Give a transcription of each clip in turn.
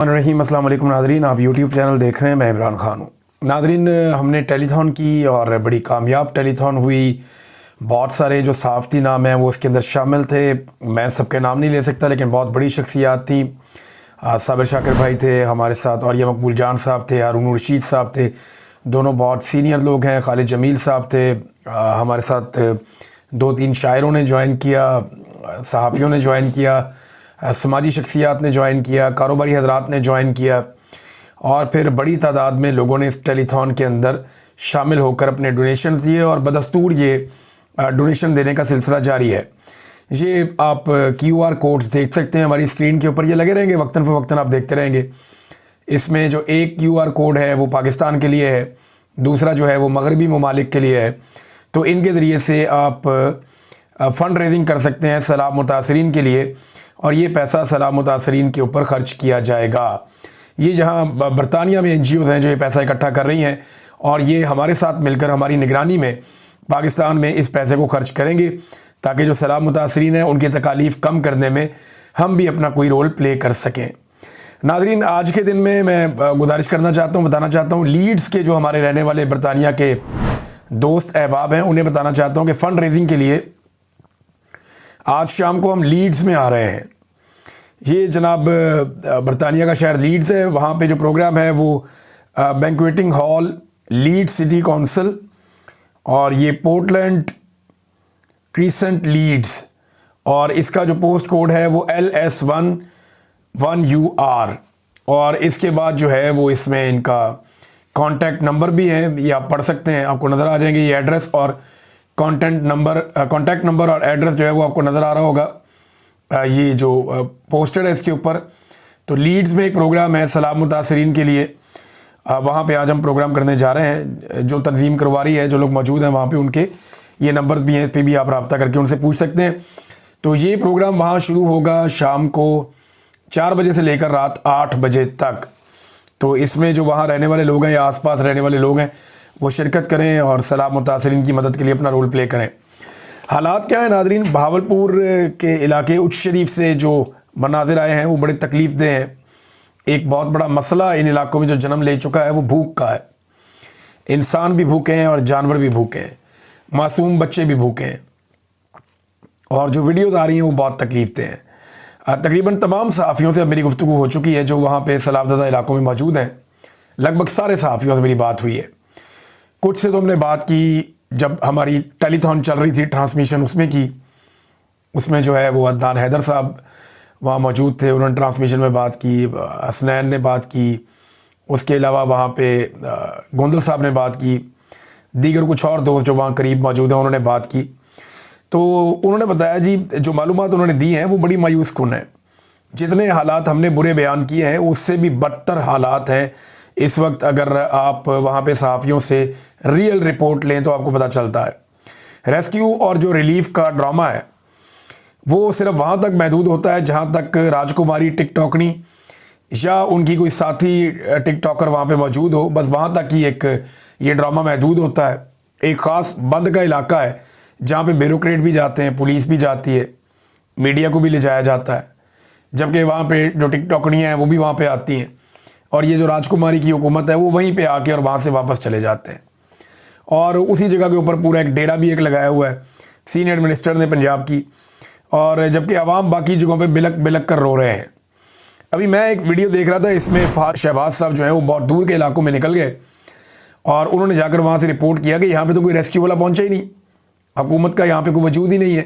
रहीम अस्सलाम वालेकुम नादरीन, आप यूट्यूब चैनल देख रहे हैं। मैं इमरान खान हूँ। नादरीन, हमने टेलीथॉन की और बड़ी कामयाब टेलीथॉन हुई। बहुत सारे जो सहाफ़ती नाम हैं वो उसके अंदर शामिल थे। मैं सबके नाम नहीं ले सकता, लेकिन बहुत बड़ी शख्सियात थी। साबिर शाकिर भाई थे हमारे साथ, और ये मकबूल जान साहब थे, हारून रशीद साहब थे, दोनों बहुत सीनियर लोग हैं। खालिद जमील साहब थे हमारे साथ। 2-3 शायरों ने ज्वाइन किया, सहाफ़ियों ने ज्वाइन किया, समाजी शख्सियात ने ज्वाइन किया, कारोबारी हजरात ने ज्वाइन किया, और फिर बड़ी तादाद में लोगों ने इस टेलीथॉन के अंदर शामिल होकर अपने डोनेशन दिए। और बदस्तूर ये डोनेशन देने का सिलसिला जारी है। ये आप QR कोड्स देख सकते हैं हमारी स्क्रीन के ऊपर, ये लगे रहेंगे वक्तन फ़वक्तन, आप देखते रहेंगे। इसमें जो एक QR कोड है वो पाकिस्तान के लिए है, दूसरा जो है वो मगरबी ममालिक के लिए है। तो इनके ज़रिए से आप फ़ंड रेजिंग कर सकते हैं सैलाब मुतासरीन के लिए, और ये पैसा सैलाब मुतासरीन के ऊपर ख़र्च किया जाएगा। ये जहाँ बरतानिया में NGOs हैं जो ये पैसा इकट्ठा कर रही हैं, और ये हमारे साथ मिलकर हमारी निगरानी में पाकिस्तान में इस पैसे को खर्च करेंगे, ताकि जो सैलाब मुतासरीन हैं उनकी तकालीफ़ कम करने में हम भी अपना कोई रोल प्ले कर सकें। नादरीन, आज के दिन में मैं गुजारिश करना चाहता हूँ, बताना चाहता हूँ, लीड्स के जो हमारे रहने वाले बरतानिया के दोस्त अहबाब हैं उन्हें बताना चाहता हूँ कि फ़ंड रेजिंग के लिए आज शाम को हम लीड्स में आ रहे हैं। ये जनाब बरतानिया का शहर लीड्स है, वहाँ पे जो प्रोग्राम है वो banqueting hall Leeds city council, और ये पोर्टलैंड क्रीसेंट लीड्स, और इसका जो पोस्ट कोड है वो LS11UR। और इसके बाद जो है वो इसमें इनका कॉन्टैक्ट नंबर भी है, ये आप पढ़ सकते हैं, आपको नज़र आ जाएंगे। ये एड्रेस और कॉन्टैक्ट नंबर और एड्रेस जो है वो आपको नज़र आ रहा होगा, ये जो पोस्टर है इसके ऊपर। तो लीड्स में एक प्रोग्राम है सैलाब मुतासरीन के लिए, वहाँ पे आज हम प्रोग्राम करने जा रहे हैं। जो तंजीम करवा रही है, जो लोग मौजूद हैं वहाँ पे, उनके ये नंबर्स भी हैं, इस पर भी आप रब्ता करके उनसे पूछ सकते हैं। तो ये प्रोग्राम वहाँ शुरू होगा शाम को 4 बजे से लेकर रात 8 बजे तक। तो इसमें जो वहाँ रहने वाले लोग हैं या आसपास रहने वाले लोग हैं वो शिरकत करें और सैलाब मुतासरीन की मदद के लिए अपना रोल प्ले करें। हालात क्या है नादरीन, बहावलपुर के इलाके उच्च शरीफ से जो मनाजिर आए हैं वो बड़े तकलीफ़ दे हैं। एक बहुत बड़ा मसला इन इलाकों में जो जन्म ले चुका है वो भूख का है। इंसान भी भूखे हैं और जानवर भी भूखे हैं, मासूम बच्चे भी भूखे हैं, और जो वीडियोज़ आ रही हैं वो बहुत तकलीफ़ दे हैं। तकरीबन तमाम सहाफ़ियों से अब मेरी गुफ्तगू हो चुकी है जो वहाँ पे सैलाबज़दा इलाकों में मौजूद हैं। लगभग सारे सहाफ़ियों से मेरी बात हुई है। कुछ से तो हमने बात की जब हमारी टेलीथॉन चल रही थी, ट्रांसमिशन उसमें की, उसमें जो है वो अदनान हैदर साहब वहाँ मौजूद थे, उन्होंने ट्रांसमिशन में बात की, हसनैन ने बात की, उसके अलावा वहाँ पे गोंदल साहब ने बात की, दीगर कुछ और दोस्त जो वहाँ करीब मौजूद हैं उन्होंने बात की। तो उन्होंने बताया जी जो मालूमात उन्होंने दी हैं वो बड़ी मायूस कुन है। जितने हालात हमने बुरे बयान किए हैं उससे भी बदतर हालात हैं इस वक्त। अगर आप वहाँ पे सहाफ़ियों से रियल रिपोर्ट लें तो आपको पता चलता है। रेस्क्यू और जो रिलीफ का ड्रामा है वो सिर्फ वहाँ तक महदूद होता है जहाँ तक राजकुमारी टिकटॉकनी या उनकी कोई साथी टिकटॉकर वहाँ पे मौजूद हो, बस वहाँ तक ही एक ये ड्रामा महदूद होता है। एक ख़ास बंद का इलाका है जहाँ पे ब्यूरोक्रेट भी जाते हैं, पुलिस भी जाती है, मीडिया को भी ले जाया जाता है, जबकि वहाँ पे जो टिकटॉकनियाँ हैं वो भी वहाँ पे आती हैं, और ये जो राजकुमारी की हुकूमत है वो वहीं पे आके और वहाँ से वापस चले जाते हैं। और उसी जगह के ऊपर पूरा एक डेरा भी एक लगाया हुआ है सीनियर मिनिस्टर ने पंजाब की, और जबकि आवाम बाकी जगहों पे बिलक बिलक कर रो रहे हैं। अभी मैं एक वीडियो देख रहा था, इसमें शहबाज साहब जो है वो बहुत दूर के इलाकों में निकल गए और उन्होंने जाकर वहाँ से रिपोर्ट किया कि यहाँ पे तो कोई रेस्क्यू वाला पहुँचा ही नहीं, हुकूमत का यहाँ पे कोई वजूद ही नहीं है,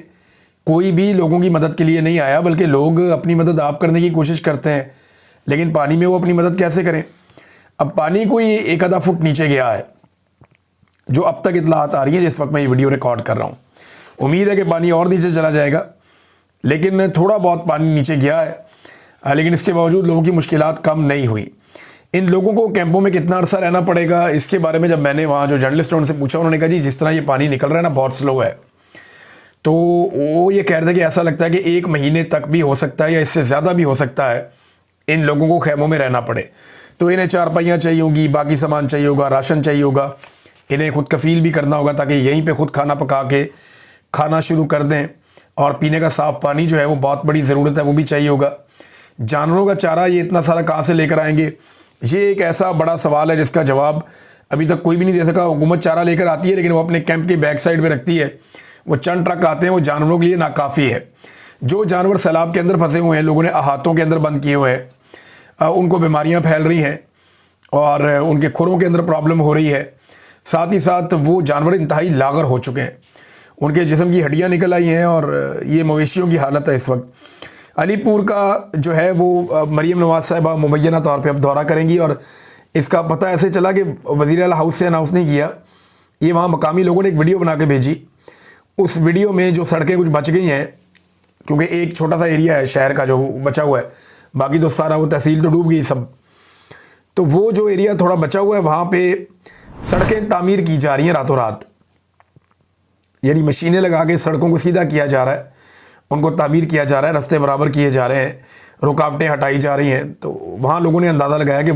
कोई भी लोगों की मदद के लिए नहीं आया, बल्कि लोग अपनी मदद आप करने की कोशिश करते हैं, लेकिन पानी में वो अपनी मदद कैसे करें। अब पानी कोई 1 आधा फुट नीचे गया है, जो अब तक इत्तलात आ रही है जिस वक्त मैं ये वीडियो रिकॉर्ड कर रहा हूँ। उम्मीद है कि पानी और नीचे चला जाएगा, लेकिन थोड़ा बहुत पानी नीचे गया है, लेकिन इसके बावजूद लोगों की मुश्किलात कम नहीं हुई। इन लोगों को कैंपों में कितना अरसा रहना पड़ेगा, इसके बारे में जब मैंने वहाँ जो जर्नलिस्ट हैं उनसे पूछा, उन्होंने कहा जी जिस तरह ये पानी निकल रहा है ना बहुत स्लो है। तो वो ये कह रहे थे कि ऐसा लगता है कि 1 महीने तक भी हो सकता है या इससे ज़्यादा भी हो सकता है इन लोगों को खैमों में रहना पड़े। तो इन्हें चारपाइयाँ चाहिए होंगी, बाकी सामान चाहिए होगा, राशन चाहिए होगा, इन्हें खुद कफ़ील भी करना होगा ताकि यहीं पे खुद खाना पका के खाना शुरू कर दें, और पीने का साफ़ पानी जो है वो बहुत बड़ी ज़रूरत है, वो भी चाहिए होगा। जानवरों का चारा ये इतना सारा कहाँ से लेकर आएंगे? ये एक ऐसा बड़ा सवाल है जिसका जवाब अभी तक कोई भी नहीं दे सका। हुकूमत चारा लेकर आती है, लेकिन वो अपने कैंप की बैक साइड में रखती है। वो चंद ट्रक आते हैं, वो जानवरों के लिए नाकाफ़ी है। जो जानवर सैलाब के अंदर फंसे हुए हैं, लोगों ने अहातों के अंदर बंद किए हुए हैं, उनको बीमारियाँ फैल रही हैं और उनके खुरों के अंदर प्रॉब्लम हो रही है। साथ ही साथ वो जानवर इंतहाई लागर हो चुके हैं, उनके जिस्म की हड्डियाँ निकल आई हैं और ये मवेशियों की हालत है इस वक्त। अलीपुर का जो है वो मरीम नवाज साहिबा मुबैना तौर पे अब दौरा करेंगी और इसका पता ऐसे चला कि वज़ीर आला हाउस से अनाउंस नहीं किया, ये वहाँ मकामी लोगों ने एक वीडियो बना के भेजी। उस वीडियो में जो सड़कें कुछ बच गई हैं, क्योंकि एक छोटा सा एरिया है शहर का जो बचा हुआ है, बाकी तो सारा वो तहसील तो डूब गई सब, तो वो जो एरिया थोड़ा बचा हुआ है वहाँ पे सड़कें तामीर की जा रही हैं रातों रात। यानी मशीनें लगा के सड़कों को सीधा किया जा रहा है, उनको तामीर किया जा रहा है, रास्ते बराबर किए जा रहे हैं, रुकावटें हटाई जा रही हैं। तो वहाँ लोगों ने अंदाज़ा लगाया कि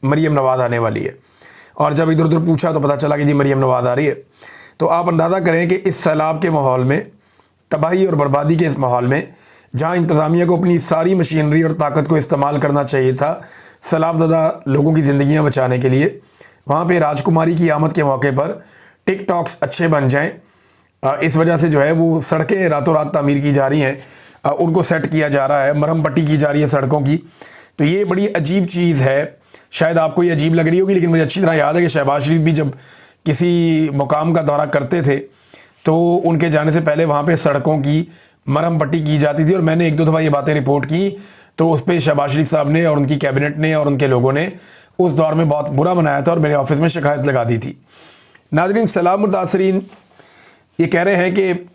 मरीम नवाज़ आने वाली है, और जब इधर उधर पूछा तो पता चला कि जी मरीम नवाज़ आ रही है। तो आप अंदाज़ा करें कि इस सैलाब के माहौल में, तबाही और बर्बादी के इस माहौल में, जहाँ इंतज़ामिया को अपनी सारी मशीनरी और ताकत को इस्तेमाल करना चाहिए था सैलाबज़दा लोगों की ज़िंदगियाँ बचाने के लिए, वहाँ पे राजकुमारी की आमद के मौके पर टिकटॉक्स अच्छे बन जाएँ, इस वजह से जो है वो सड़कें रातों रात तामीर की जा रही हैं, उनको सेट किया जा रहा है, मरहम पट्टी की जा रही है सड़कों की। तो ये बड़ी अजीब चीज़ है, शायद आपको ये अजीब लग रही होगी, लेकिन मुझे अच्छी तरह याद है कि शहबाज शरीफ भी जब किसी मुकाम का दौरा करते थे तो उनके जाने से पहले वहाँ पे सड़कों की मरहम पट्टी की जाती थी, और मैंने एक दो दफ़ा ये बातें रिपोर्ट की तो उस पर शहबाज शरीफ साहब ने और उनकी कैबिनेट ने और उनके लोगों ने उस दौर में बहुत बुरा बनाया था और मेरे ऑफिस में शिकायत लगा दी थी। नाज़रीन, सलाम मुतासरीन ये कह रहे हैं कि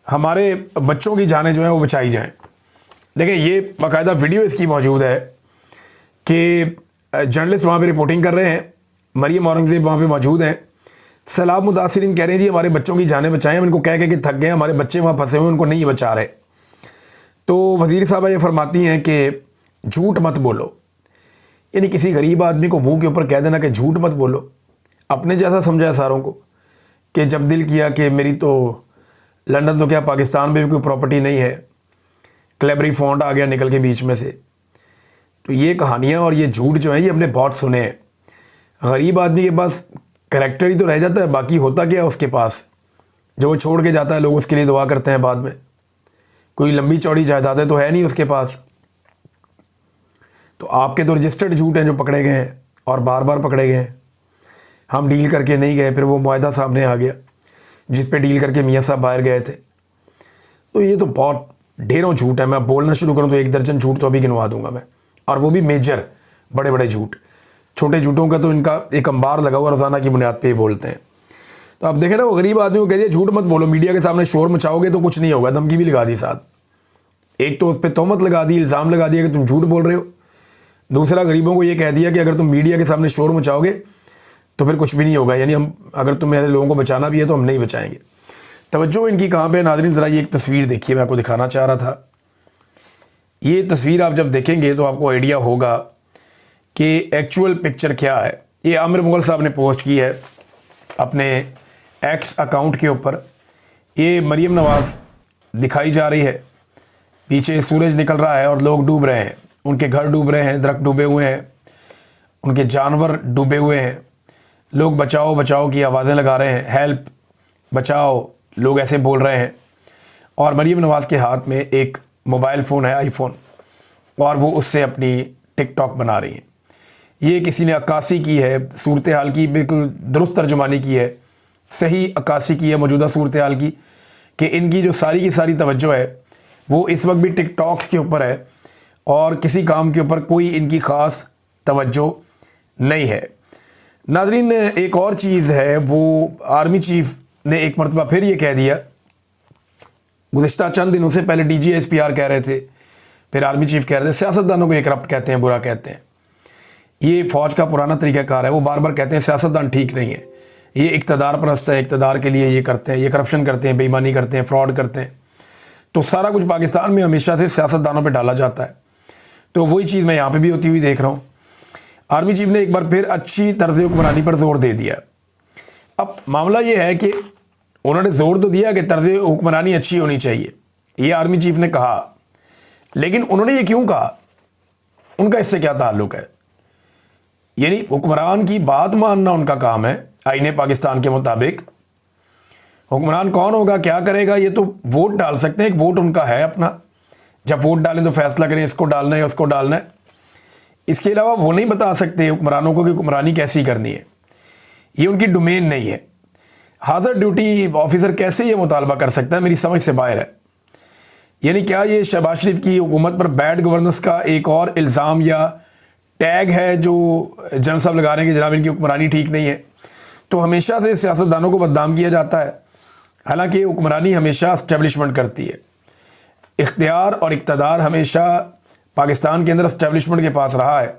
हमारे बच्चों की जानें जो हैं वो बचाई जाएं, लेकिन ये बाकायदा वीडियो इसकी मौजूद है कि जर्नलिस्ट वहाँ पे रिपोर्टिंग कर रहे हैं, मरीम औरंगज़ेब वहाँ पे मौजूद हैं। सलाम मुतासरीन कह रहे हैं जी हमारे बच्चों की जानें बचाएं, हम इनको कह के थक गए, हमारे बच्चे वहाँ फंसे हुए उनको नहीं बचा रहे। तो वज़ीर साहबा ये फरमाती हैं कि झूठ मत बोलो, यानी किसी गरीब आदमी को मुँह के ऊपर कह देना कि झूठ मत बोलो। अपने जैसा समझा है सारों को कि जब दिल किया कि मेरी तो लंदन तो क्या पाकिस्तान में भी कोई प्रॉपर्टी नहीं है, क्लेबरी फॉन्ट आ गया निकल के बीच में से। तो ये कहानियाँ और ये झूठ जो है ये हमने बहुत सुने हैं। गरीब आदमी के पास करैक्टर ही तो रह जाता है, बाकी होता क्या है उसके पास जो वो छोड़ के जाता है। लोग उसके लिए दुआ करते हैं बाद में, कोई लंबी चौड़ी जायदादें तो है नहीं उसके पास। तो आपके तो रजिस्टर्ड झूठ हैं जो पकड़े गए हैं और बार बार पकड़े गए हैं। हम डील करके नहीं गए, फिर वो मुआहदा सामने आ गया जिस पे डील करके मियाँ साहब बाहर गए थे। तो ये तो बहुत ढेरों झूठ है, मैं बोलना शुरू करूँ तो 1 दर्जन झूठ तो अभी गिनवा दूंगा मैं, और वो भी मेजर बड़े बड़े झूठ। छोटे झूठों का तो इनका एक अंबार लगा हुआ, रोज़ाना की बुनियाद पे ही बोलते हैं। तो आप देखें ना, वो गरीब आदमी को कह दिया झूठ मत बोलो, मीडिया के सामने शोर मचाओगे तो कुछ नहीं होगा, धमकी भी लगा दी साथ। एक तो उस पर तोहमत लगा दी, इल्ज़ाम लगा दिया कि तुम झूठ बोल रहे हो। दूसरा, गरीबों को ये कह दिया कि अगर तुम मीडिया के सामने शोर मचाओगे तो फिर कुछ भी नहीं होगा, यानी हम अगर तुम्हें लोगों को बचाना भी है तो हम नहीं बचाएंगे। तवज्जो इनकी कहाँ पे नाज़रीन, ज़रा ये एक तस्वीर देखिए, मैं आपको दिखाना चाह रहा था। ये तस्वीर आप जब देखेंगे तो आपको आइडिया होगा कि एक्चुअल पिक्चर क्या है। ये आमिर मुग़ल साहब ने पोस्ट की है अपने एक्स अकाउंट के ऊपर। ये मरीम नवाज़ दिखाई जा रही है, पीछे सूरज निकल रहा है और लोग डूब रहे हैं, उनके घर डूब रहे हैं, दरख्त डूबे हुए हैं, उनके जानवर डूबे हुए हैं। लोग बचाओ बचाओ की आवाज़ें लगा रहे हैं, हेल्प बचाओ लोग ऐसे बोल रहे हैं। और मरीम नवाज़ के हाथ में एक मोबाइल फ़ोन है, आईफोन, और वो उससे अपनी टिकटॉक बना रही हैं। ये किसी ने अक्कासी की है सूरत हाल की, बिल्कुल दुरुस्त तर्जुमानी की है, सही अक्कासी की है मौजूदा सूरत हाल की, कि इनकी जो सारी की सारी तवज्जो है वो इस वक्त भी टिकटॉक्स के ऊपर है और किसी काम के ऊपर कोई इनकी ख़ास तवज्जो नहीं है। नाज़रीन, एक और चीज़ है, वो आर्मी चीफ ने एक मरतबा फिर ये कह दिया। गुज़िश्ता चंद दिनों से पहले DGSPR कह रहे थे, फिर आर्मी चीफ कह रहे थे। सियासतदानों को ये करप्ट कहते हैं, बुरा कहते हैं। ये फ़ौज का पुराना तरीक़ाकार है, वो बार बार कहते हैं सियासतदान ठीक नहीं है, ये इक़्तिदार परस्त है, इक़्तिदार के लिए ये करते हैं, ये करप्शन करते हैं, बेईमानी करते हैं, फ्रॉड करते हैं। तो सारा कुछ पाकिस्तान में हमेशा से सियासतदानों पर डाला जाता है। तो वही चीज़ मैं यहाँ पर भी होती हुई देख रहा हूँ। आर्मी चीफ ने एक बार फिर अच्छी तर्ज़ हुक्मरानी पर जोर दे दिया। अब मामला ये है कि उन्होंने जोर तो दिया कि तर्ज़ हुक्मरानी अच्छी होनी चाहिए, ये आर्मी चीफ ने कहा, लेकिन उन्होंने ये क्यों कहा? उनका इससे क्या ताल्लुक है? यानी हुक्मरान की बात मानना उनका काम है आईने पाकिस्तान के मुताबिक। हुक्मरान कौन होगा, क्या करेगा, ये तो वोट डाल सकते हैं, एक वोट उनका है अपना। जब वोट डालें तो फैसला करें इसको डालना है उसको डालना है। इसके अलावा वो नहीं बता सकते हुक्मरानों को कि हुक्मरानी कैसी करनी है, ये उनकी डोमेन नहीं है। हाज़र ड्यूटी ऑफिसर कैसे ये मुतालबा कर सकता है, मेरी समझ से बाहर है। यानी क्या ये शहबाज शरीफ की हुकूमत पर बैड गवर्नेंस का एक और इल्ज़ाम या टैग है जो जनरल साहब लगा रहे हैं कि जनाब इनकी हुक्मरानी ठीक नहीं है? तो हमेशा से सियासतदानों को बदनाम किया जाता है, हालांकि हुक्मरानी हमेशा एस्टेब्लिशमेंट करती है। इख्तियार और इक़्तिदार हमेशा पाकिस्तान के अंदर एस्टेब्लिशमेंट के पास रहा है,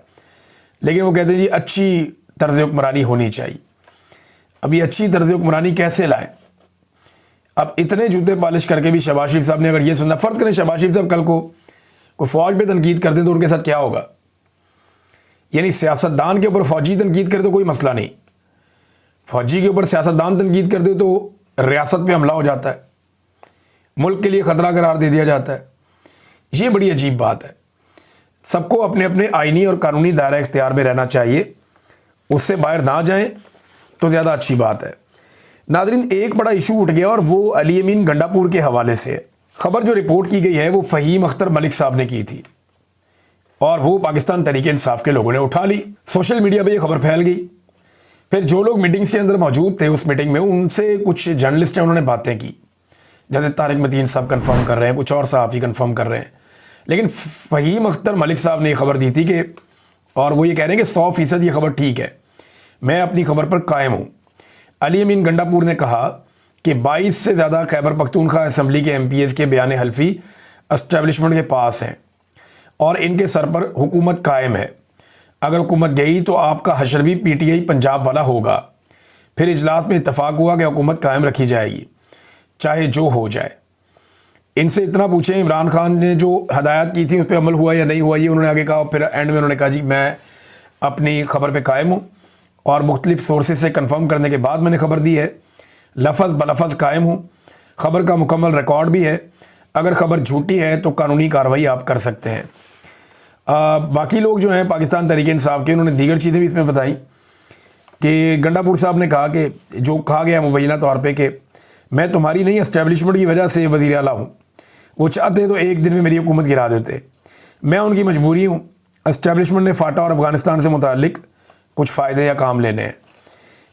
लेकिन वो कहते हैं जी अच्छी तर्ज़ हुक्मरानी होनी चाहिए। अब ये अच्छी तर्ज़ हुक्मरानी कैसे लाएं? अब इतने जूते पॉलिश करके भी शहबाज शरीफ साहब ने अगर ये सुनना, फ़र्ज़ करें शहबाज शरीफ साहब कल को कोई फ़ौज पे तनकीद कर दें तो उनके साथ क्या होगा? यानी सियासतदान के ऊपर फ़ौजी तनकीद करे तो कोई मसला नहीं, फ़ौजी के ऊपर सियासतदान तनकीद कर दे तो रियासत पे हमला हो जाता है, मुल्क के लिए ख़तरा करार दे दिया जाता है। ये बड़ी अजीब बात है। सबको अपने अपने आइनी और कानूनी दायरा इख्तियार में रहना चाहिए, उससे बाहर ना जाएं तो ज़्यादा अच्छी बात है। नादरीन, एक बड़ा इशू उठ गया और वो अली अमीन गंडापुर के हवाले से। ख़बर जो रिपोर्ट की गई है वो फ़हीम अख्तर मलिक साहब ने की थी और वो पाकिस्तान तहरीक इंसाफ के लोगों ने उठा ली। सोशल मीडिया पे ये खबर फैल गई। फिर जो लोग मीटिंग्स के अंदर मौजूद थे उस मीटिंग में, उनसे कुछ जर्नलिस्ट हैं, उन्होंने बातें की, जैसे तारिक मतीन साहब कंफर्म कर रहे हैं, कुछ और सहाफ़ी कंफर्म कर रहे हैं, लेकिन फ़हीम अख्तर मलिक साहब ने ये खबर दी थी कि, और वो ये कह रहे हैं कि 100% ये खबर ठीक है, मैं अपनी खबर पर कायम हूँ। अली अमीन गंडापुर ने कहा कि 22 से ज़्यादा खैबर पख्तूनख्वा असम्बली के MPs के बयान हल्फी एस्टेब्लिशमेंट के पास हैं और इनके सर पर हुकूमत कायम है। अगर हुकूमत गई तो आपका हशर भी PTI पंजाब वाला होगा। फिर इजलास में इत्तफाक हुआ कि हुकूमत कायम रखी जाएगी चाहे जो हो जाए। इनसे इतना पूछें इमरान खान ने जो हदायत की थी उस पर अमल हुआ या नहीं हुआ, ये उन्होंने आगे कहा। फिर एंड में उन्होंने कहा जी मैं अपनी खबर पे कायम हूँ और मुख्तलिफ सोर्सेज से कंफर्म करने के बाद मैंने खबर दी है, लफज बलफज कायम हूँ, खबर का मुकम्मल रिकॉर्ड भी है, अगर खबर झूठी है तो कानूनी कार्रवाई आप कर सकते हैं। बाकी लोग जो हैं पाकिस्तान तहरीक इंसाफ के, उन्होंने दीगर चीज़ें भी इसमें बताई कि गंडापुर साहब ने कहा कि जो कहा गया मुबैना तौर पे कि मैं तुम्हारी नहीं एस्टेब्लिशमेंट की वजह से वज़ीर आला हूँ, वो चाहते तो एक दिन में मेरी हुकूमत गिरा देते, मैं उनकी मजबूरी हूँ। एस्टेब्लिशमेंट ने फाटा और अफगानिस्तान से मुतालिक कुछ फ़ायदे या काम लेने हैं।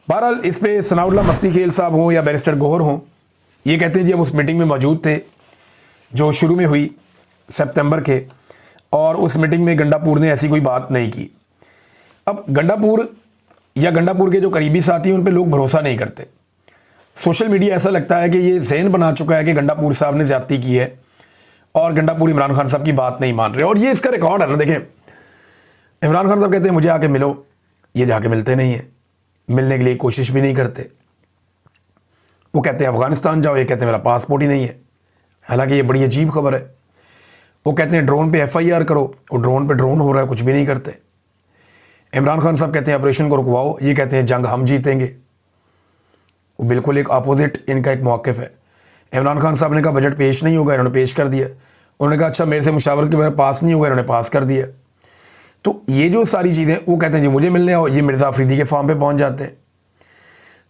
बहरहाल इस पर सनाउल्लाह मस्ती खेल साहब हों या बैरिस्टर गोहर हों, ये कहते हैं जी हम उस मीटिंग में मौजूद थे जो शुरू में हुई सितंबर के, और उस मीटिंग में गंडापुर ने ऐसी कोई बात नहीं की। अब गंडापुर या गंडापुर के जो करीबी साथी हैं उन पे लोग भरोसा नहीं करते। सोशल मीडिया ऐसा लगता है कि ये ज़हन बना चुका है कि गंडापुर साहब ने ज़्यादती की है और गंडापुर इमरान खान साहब की बात नहीं मान रहे, और ये इसका रिकॉर्ड है ना। देखें, इमरान खान साहब कहते हैं मुझे आके मिलो, ये जाके मिलते नहीं हैं, मिलने के लिए कोशिश भी नहीं करते। वो कहते हैं अफ़गानिस्तान जाओ, ये कहते हैं मेरा पासपोर्ट ही नहीं है। हालांकि ये बड़ी अजीब खबर है। वो कहते हैं ड्रोन पे FIR करो, वो ड्रोन पे ड्रोन हो रहा है, कुछ भी नहीं करते। इमरान खान साहब कहते हैं ऑपरेशन को रुकवाओ, ये कहते हैं जंग हम जीतेंगे। वो बिल्कुल एक अपोजिट इनका एक मौक़िफ़ है। इमरान खान साहब ने कहा बजट पेश नहीं होगा, इन्होंने पेश कर दिया। उन्होंने कहा अच्छा मेरे से मुशावरत के बगैर पास नहीं होगा, इन्होंने पास कर दिया। तो ये जो सारी चीज़ें, वो कहते हैं जी मुझे मिलने आओ, ये मिर्ज़ा अफरीदी के फार्म पे पहुंच जाते हैं।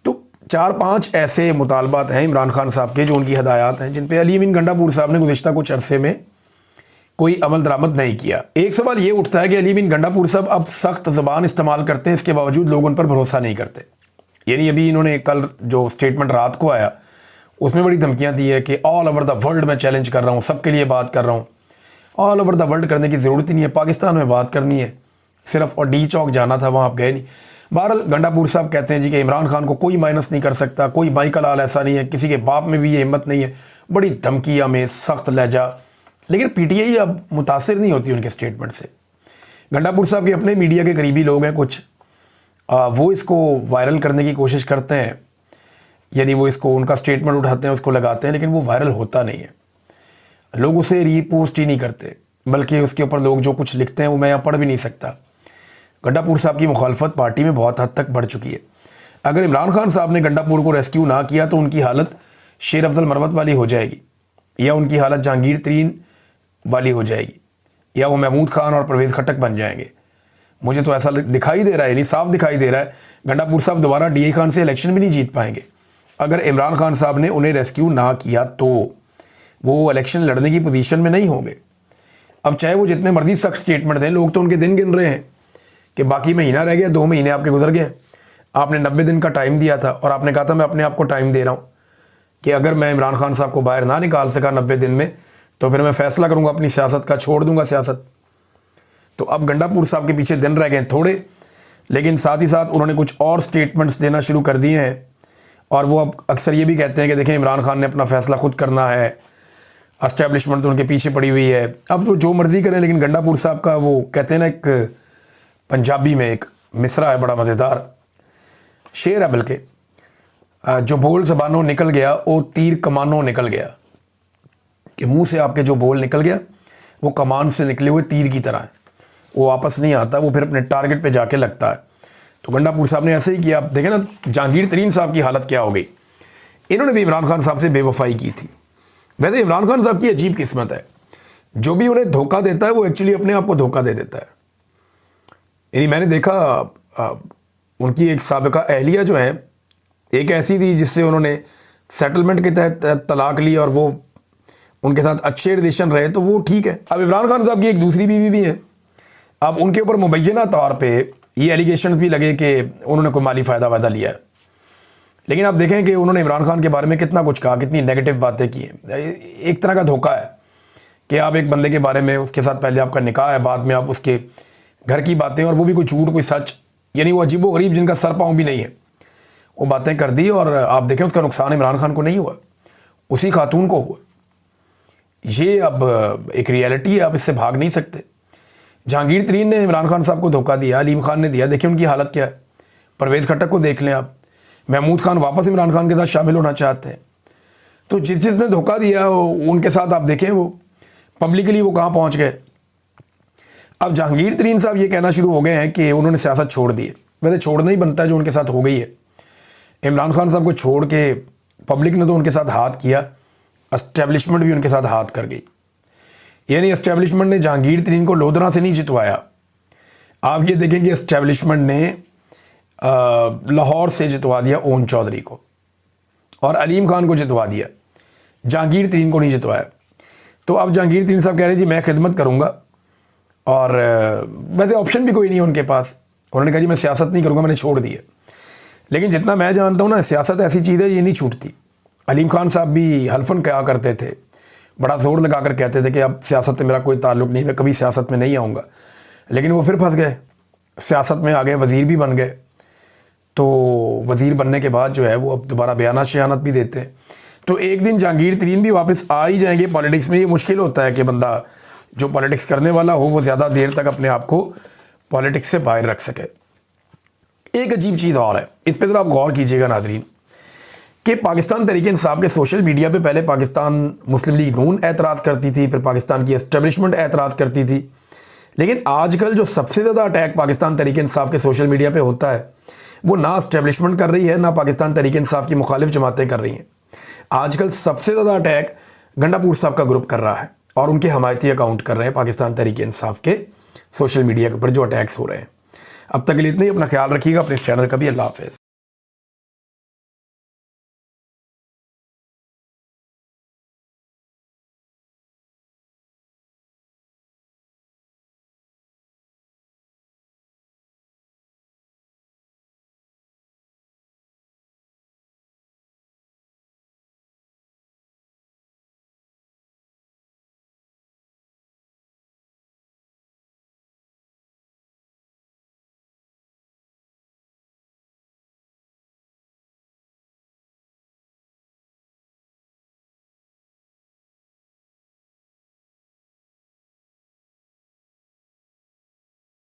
तो 4-5 ऐसे मुतालबात हैं इमरान खान साहब के जो उनकी हदायत हैं, जिन पे अली अमीन गंडापुर साहब ने गुज़िश्ता कुछ अरसे में कोई अमल दरामद नहीं किया। एक सवाल ये उठता है कि अली अमीन गंडापुर साहब अब सख्त ज़बान इस्तेमाल करते हैं, इसके बावजूद लोग उन पर भरोसा नहीं करते। यानी अभी इन्होंने कल जो स्टेटमेंट रात को आया उसमें बड़ी धमकियाँ दी है कि ऑल ओवर द वर्ल्ड में चैलेंज कर रहा हूँ, सबके लिए बात कर रहा हूँ। ऑल ओवर द वर्ल्ड करने की ज़रूरत ही नहीं है, पाकिस्तान में बात करनी है सिर्फ, और डी चौक जाना था, वहाँ आप गए नहीं। बहरहाल गंडापुर साहब कहते हैं जी कि इमरान खान को कोई माइनस नहीं कर सकता, कोई बाइकल हाल ऐसा नहीं है, किसी के बाप में भी ये हिम्मत नहीं है। बड़ी धमकियाँ में सख्त लहजा, लेकिन PTI अब मुतासिर नहीं होती उनके स्टेटमेंट से। गंडापुर साहब के अपने मीडिया के करीबी लोग हैं कुछ, वो इसको वायरल करने की कोशिश करते हैं, यानी वो इसको उनका स्टेटमेंट उठाते हैं, उसको लगाते हैं, लेकिन वो वायरल होता नहीं है। लोग उसे रीपोस्ट ही नहीं करते, बल्कि उसके ऊपर लोग जो कुछ लिखते हैं वो मैं यहाँ पढ़ भी नहीं सकता। गंडापुर साहब की मुखालफत पार्टी में बहुत हद तक बढ़ चुकी है। अगर इमरान खान साहब ने गंडापुर को रेस्क्यू ना किया तो उनकी हालत शेर अफजल मरवत वाली हो जाएगी, या उनकी हालत जहांगीर तरीन वाली हो जाएगी। या वो महमूद खान और परवेज़ खट्टक बन जाएंगे। मुझे तो ऐसा दिखाई दे रहा है, नहीं साफ दिखाई दे रहा है, गंडापुर साहब दोबारा DI खान से इलेक्शन भी नहीं जीत पाएंगे अगर इमरान खान साहब ने उन्हें रेस्क्यू ना किया तो। वो इलेक्शन लड़ने की पोजीशन में नहीं होंगे। अब चाहे वो जितने मर्जी सख्त स्टेटमेंट दें, लोग तो उनके दिन गिन रहे हैं कि बाकी महीना रह गया, 2 महीने आपके गुजर गए। आपने 90 दिन का टाइम दिया था और आपने कहा था मैं अपने आप को टाइम दे रहा हूँ कि अगर मैं इमरान खान साहब को बाहर ना निकाल सका 90 दिन में तो फिर मैं फैसला करूँगा अपनी सियासत का, छोड़ दूँगा सियासत। तो अब गंडापुर साहब के पीछे दिन रह गए थोड़े, लेकिन साथ ही साथ उन्होंने कुछ और स्टेटमेंट्स देना शुरू कर दिए हैं और वो अब अक्सर ये भी कहते हैं कि देखें इमरान खान ने अपना फैसला खुद करना है, एस्टेब्लिशमेंट तो उनके पीछे पड़ी हुई है। अब तो जो मर्जी करें, लेकिन गंडापुर साहब का वो कहते हैं ना, एक पंजाबी में एक मिसरा है बड़ा मज़ेदार शेर है, बल्कि जो बोल ज़बानों निकल गया वो तीर कमानों निकल गया, कि मुंह से आपके जो बोल निकल गया वो कमान से निकले हुए तीर की तरह है, वो वापस नहीं आता, वो फिर अपने टारगेट पे जाके लगता है। तो गंडापुर साहब ने ऐसे ही किया। आप देखें ना जहांगीर तरीन साहब की हालत क्या हो गई, इन्होंने भी इमरान खान साहब से बेवफाई की थी। वैसे इमरान खान साहब की अजीब किस्मत है, जो भी उन्हें धोखा देता है वो एक्चुअली अपने आप को धोखा दे देता है। यानी मैंने देखा उनकी एक साबिका अहलिया जो है, एक ऐसी थी जिससे उन्होंने सेटलमेंट के तहत तलाक ली और वो उनके साथ अच्छे रिलेशन रहे, तो वो ठीक है। अब इमरान खान साहब की एक दूसरी बीवी भी है। अब उनके ऊपर मुबैना तौर पे ये एलिगेशंस भी लगे कि उन्होंने कोई माली फ़ायदा वायदा लिया है, लेकिन आप देखें कि उन्होंने इमरान खान के बारे में कितना कुछ कहा, कितनी नेगेटिव बातें की हैं। एक तरह का धोखा है कि आप एक बंदे के बारे में, उसके साथ पहले आपका निकाह है, बाद में आप उसके घर की बातें, और वो भी कोई झूठ कोई सच, यानी वो अजीबो गरीब जिनका सर पाँव भी नहीं है, वो बातें कर दी। और आप देखें उसका नुकसान इमरान खान को नहीं हुआ, उसी खातून को हुआ। ये अब एक रियलिटी है, आप इससे भाग नहीं सकते। जहांगीर तरीन ने इमरान खान साहब को धोखा दिया, अलीम खान ने दिया, देखिए उनकी हालत क्या है। परवेज़ खट्टक को देख लें आप, महमूद खान वापस इमरान खान के साथ शामिल होना चाहते हैं। तो जिसने धोखा दिया उनके साथ आप देखें वो पब्लिकली वो कहाँ पहुँच गए। अब जहांगीर तरीन साहब ये कहना शुरू हो गए हैं कि उन्होंने सियासत छोड़ दी है। वैसे छोड़ना ही बनता है, जो उनके साथ हो गई है। इमरान खान साहब को छोड़ के पब्लिक ने तो उनके साथ हाथ किया, एस्टेब्लिशमेंट भी उनके साथ हाथ कर गई। यानी एस्टेब्लिशमेंट ने जहांगीर तरीन को लोधरा से नहीं जितवाया। आप ये देखें कि एस्टेब्लिशमेंट ने लाहौर से जितवा दिया ओन चौधरी को और अलीम खान को जितवा दिया, जहांगीर तरीन को नहीं जितवाया। तो अब जहांगीर तरीन साहब कह रहे हैं जी मैं खिदमत करूँगा, और वैसे ऑप्शन भी कोई नहीं है उनके पास। उन्होंने कहा जी मैं सियासत नहीं करूँगा, मैंने छोड़ दी है। लेकिन जितना मैं जानता हूँ ना, सियासत ऐसी चीज़ है ये नहीं छूटती। अलीम खान साहब भी हल्फन क्या करते थे, बड़ा जोर लगा कर कहते थे कि अब सियासत से मेरा कोई ताल्लुक़ नहीं, मैं कभी सियासत में नहीं आऊँगा। लेकिन वो फिर फंस गए, सियासत में आ गए, वज़ीर भी बन गए। तो वज़ीर बनने के बाद जो है वो अब दोबारा बयाना शयानत भी देते हैं। तो एक दिन जहांगीर तरीन भी वापस आ ही जाएंगे पॉलिटिक्स में। ये मुश्किल होता है कि बंदा जो पॉलिटिक्स करने वाला हो वो ज़्यादा देर तक अपने आप को पॉलिटिक्स से बाहर रख सके। एक अजीब चीज़ और है, इस पर ज़रा आप गौर कीजिएगा नाज़रीन, कि पाकिस्तान तहरीक इंसाफ के सोशल मीडिया पे पहले पाकिस्तान मुस्लिम लीग नून एतराज़ करती थी, फिर पाकिस्तान की एस्टेब्लिशमेंट एतराज़ करती थी। लेकिन आजकल जो सबसे ज़्यादा अटैक पाकिस्तान तहरीक इंसाफ के सोशल मीडिया पे होता है वो ना एस्टेब्लिशमेंट कर रही है, ना पाकिस्तान तहरीक इंसाफ की मुखालिफ जमातें कर रही हैं। आजकल सबसे ज़्यादा अटैक गंडापुर साहब का ग्रुप कर रहा है और उनके हमायती अकाउंट कर रहे हैं पाकिस्तान तहरीक इंसाफ के सोशल मीडिया के ऊपर जो अटैक्स हो रहे हैं। अब तक के लिए इतना ही। अपना ख्याल रखिएगा, अपने इस चैनल का भी। अल्लाह हाफ़िज़।